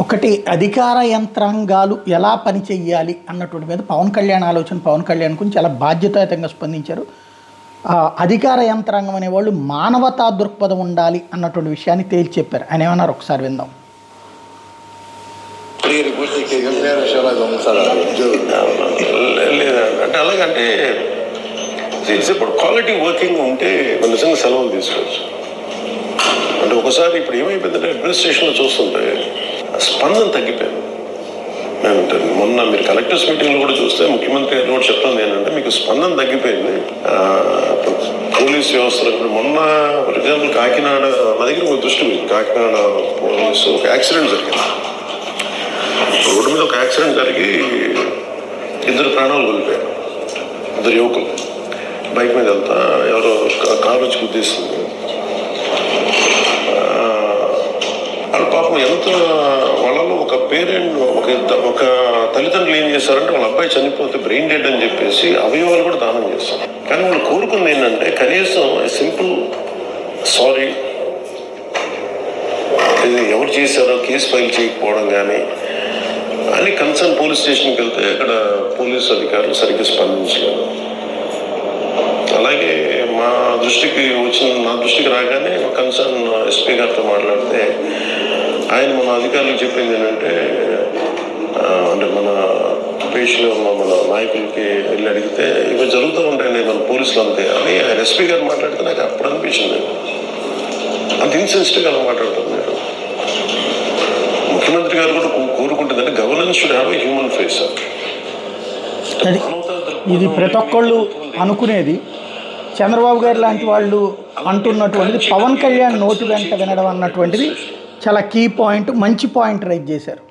ఒకటి అధికార యంత్రాంగాలు ఎలా పనిచేయాలి అన్నటువంటి మీద పవన్ కళ్యాణ్ ఆలోచన పవన్ కళ్యాణ్ గురించి చాలా బాధ్యతాయుతంగా స్పందించారు. అధికార యంత్రాంగం అనేవాళ్ళు మానవతా దృక్పథం ఉండాలి అన్నటువంటి విషయాన్ని తేల్చి చెప్పారు. ఆయన ఏమన్నారు ఒకసారి విందాం. అంటే అలాగంటే ఇప్పుడు క్వాలిటీ వర్కింగ్ ఉంటే నిజంగా సెలవులు తీసుకోవచ్చు. అంటే ఒకసారి ఇప్పుడు ఏమైపోయిందంటే అడ్మినిస్ట్రేషన్లో చూస్తుంటే స్పందన తగ్గిపోయింది. మొన్న మీరు కలెక్టర్స్ మీటింగ్లో కూడా చూస్తే ముఖ్యమంత్రి గారు కూడా చెప్తుంది ఏంటంటే మీకు స్పందన తగ్గిపోయింది. పోలీస్ వ్యవస్థలో ఇప్పుడు మొన్న ఫర్ ఎగ్జాంపుల్ కాకినాడ నా దగ్గర ఒక దృష్టి పోయింది. కాకినాడ పోలీసు ఒక యాక్సిడెంట్ జరిగింది. రోడ్డు మీద ఒక యాక్సిడెంట్ జరిగి 2 ప్రాణాలు కోల్పోయారు. 2 యువకులు బైక్ మీద వెళ్తా ఎవరో కారు వచ్చి గుద్దేసింది. వాళ్ళ పాపం ఎంత వాళ్ళలో ఒక పేరెంట్ ఒక తల్లిదండ్రులు ఏం చేశారంటే వాళ్ళ అబ్బాయి చనిపోతే బ్రెయిన్ డెడ్ అని చెప్పేసి అవయవాలు కూడా దానం చేస్తారు. కానీ వాళ్ళు కోరుకుంది ఏంటంటే కనీసం సింపుల్ సారీ, ఇది ఎవరు చేశారో కేసు ఫైల్ చేయకపోవడం కానీ అని కన్సర్న్ పోలీస్ స్టేషన్కి వెళ్తే అక్కడ పోలీసు అధికారులు సరిగ్గా స్పందించలేదు. అలాగే నా దృష్టికి రాగానే కన్సర్న్ ఎస్పీ గారితో మాట్లాడితే ఆయన మన అధికారులకు చెప్పింది ఏంటంటే అంటే మన పేషలో ఉన్న మన నాయకులకి వెళ్ళి అడిగితే ఇవి జరుగుతూ ఉంటాయండి మన పోలీసులు అంతే అని ఆయన ఎస్పీ గారు మాట్లాడితే నాకు అప్పుడు అనిపించింది. అంత ఇన్సెన్సిటివ్గా అలా మాట్లాడుతున్నారు. ముఖ్యమంత్రి గారు కూడా కోరుకుంటుందంటే governance should have a human face. ఇది ప్రతి ఒక్కళ్ళు అనుకునేది. చంద్రబాబు గారు లాంటి వాళ్ళు అంటున్నటువంటిది పవన్ కళ్యాణ్ నోటి వెంట వినడం అన్నటువంటిది చాలా కీ పాయింట్, మంచి పాయింట్ రైజ్ చేశారు.